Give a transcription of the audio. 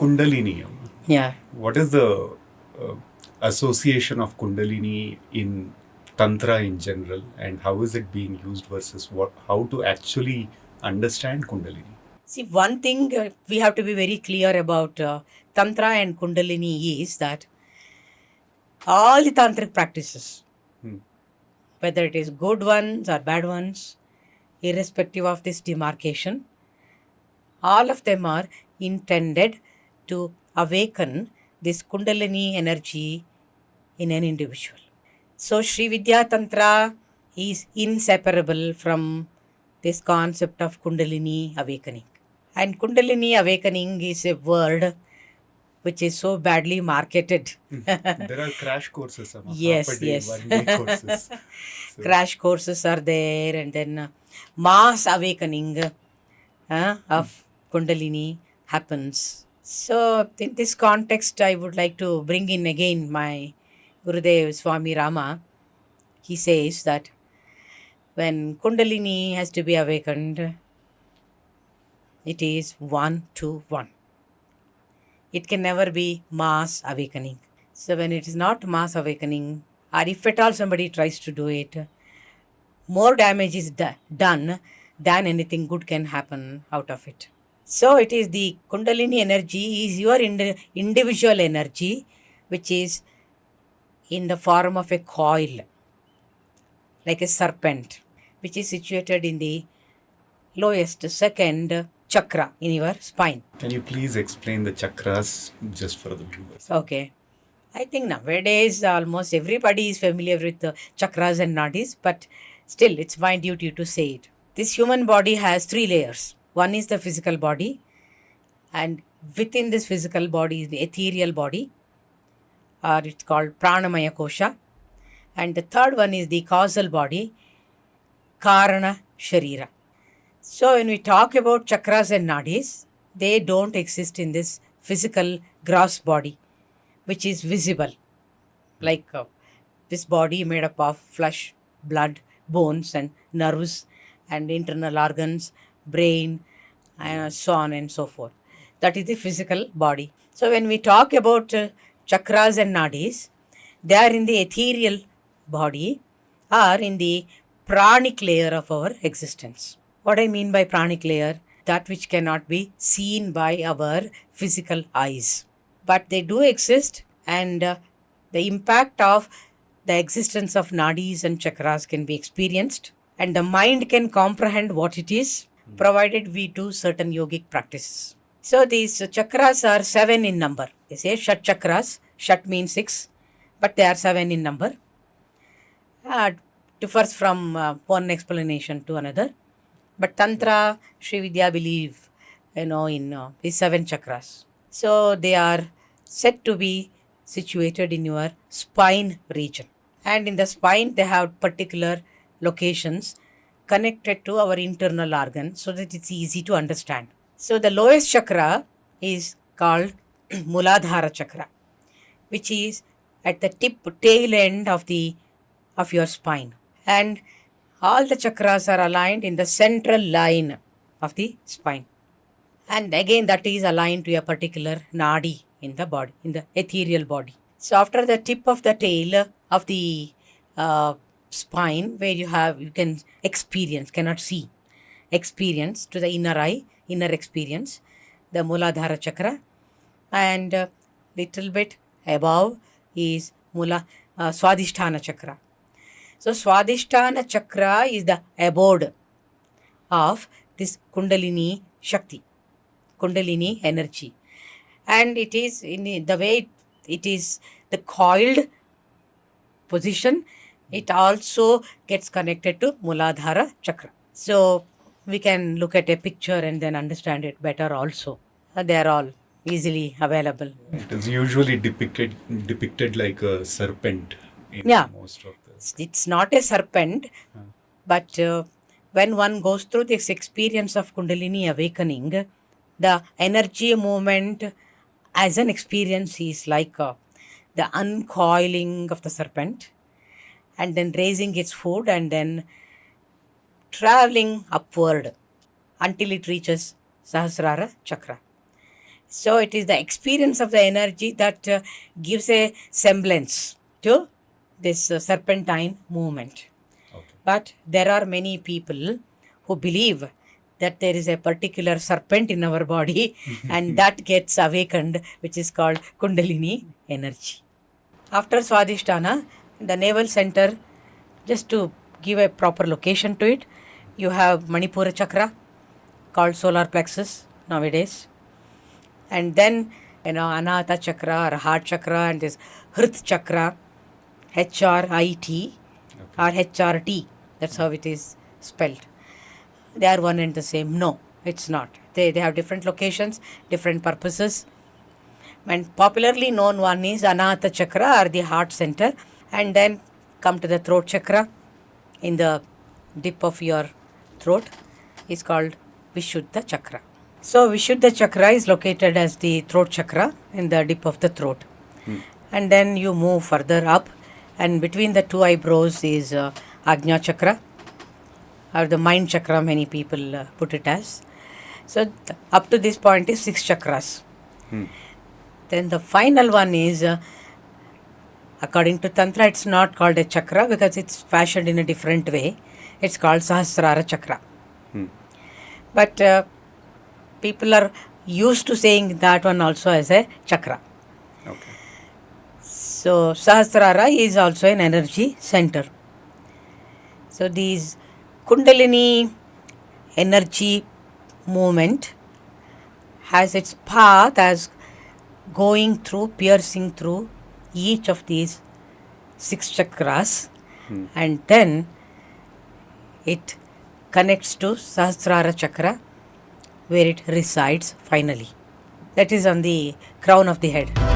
Kundalini. Yeah. What is the association of Kundalini in Tantra in general, and how is it being used versus how to actually understand Kundalini? See, one thing we have to be very clear about Tantra and Kundalini is that all the tantric practices, whether it is good ones or bad ones, irrespective of this demarcation, all of them are intended to awaken this Kundalini energy in an individual. So, Sri Vidya Tantra is inseparable from this concept of Kundalini awakening. And Kundalini awakening is a word which is so badly marketed. There are crash courses, Saama, Yes, half a day, yes. 1 day courses. So, Crash courses are there, and then mass awakening of Kundalini happens. So, in this context, I would like to bring in again my Gurudev Swami Rama. He says that when Kundalini has to be awakened, it is 1-to-1. It can never be mass awakening. So when it is not mass awakening, or if at all somebody tries to do it, more damage is done than anything good can happen out of it. So it is the Kundalini energy is your individual energy, which is in the form of a coil, like a serpent, which is situated in the lowest second chakra in your spine. can you please explain the chakras just for the viewers? Okay. I think nowadays almost everybody is familiar with the chakras and nadis, but still it's my duty to say it. This human body has 3 layers. One is the physical body, and within this physical body is the ethereal body, or it's called pranamaya kosha. And the third one is the causal body, karana sharira. So when we talk about chakras and nadis, they don't exist in this physical gross body, which is visible, like this body made up of flesh, blood, bones, and nerves, and internal organs, brain, and so on and so forth. That is the physical body. So when we talk about chakras and nadis, they are in the ethereal body or in the pranic layer of our existence. What I mean by pranic layer, that which cannot be seen by our physical eyes. But they do exist, and the impact of the existence of nadis and chakras can be experienced, and the mind can comprehend what it is, provided we do certain yogic practices. So these chakras are 7 in number. They say Shat chakras. Shat means 6, but they are 7 in number. Differs from one explanation to another. But Tantra, Sri Vidya believe, in these 7 chakras. So they are said to be situated in your spine region. And in the spine, they have particular locations connected to our internal organ so that it's easy to understand. So the lowest chakra is called Muladhara chakra, which is at the tail end of your spine. And all the chakras are aligned in the central line of the spine. And again, that is aligned to a particular nadi in the body, in the ethereal body. So after the tip of the tail of the spine, where you can experience, cannot see, experience to the inner eye, inner experience, the Muladhara chakra, and little bit above is Swadhisthana chakra. So Swadhisthana chakra is the abode of this Kundalini Shakti, Kundalini energy. And it is in the way it is the coiled position, it also gets connected to Muladhara chakra. So we can look at a picture and then understand it better also. They are all easily available. It is usually depicted like a serpent in most of the... It's not a serpent, but when one goes through this experience of Kundalini awakening, the energy movement as an experience is like the uncoiling of the serpent, and then raising its foot, and then traveling upward until it reaches Sahasrara chakra. So it is the experience of the energy that gives a semblance to this serpentine movement. Okay. But there are many people who believe that there is a particular serpent in our body and that gets awakened, which is called Kundalini energy. After Swadhisthana, the navel center, just to give a proper location to it, you have Manipura chakra, called solar plexus nowadays. And then, Anahata chakra or heart chakra, and this Hrit chakra, HRIT or HRT. That's how it is spelled. They are one and the same. No, it's not. They have different locations, different purposes. And popularly known one is Anahata chakra or the heart center. And then come to the throat chakra in the dip of your throat is called Vishuddha chakra. So Vishuddha chakra is located as the throat chakra in the dip of the throat. And then you move further up, and between the two eyebrows is Ajna chakra, or the mind chakra, many people put it as. So up to this point is 6 chakras. Then the final one is, according to Tantra, it's not called a chakra because it's fashioned in a different way. It's called Sahasrara chakra. But people are used to saying that one also as a chakra. Okay. So Sahasrara is also an energy center. So these Kundalini energy movement has its path as going through, piercing through each of these 6 chakras, and then it connects to Sahasrara chakra, where it resides finally. That is on the crown of the head.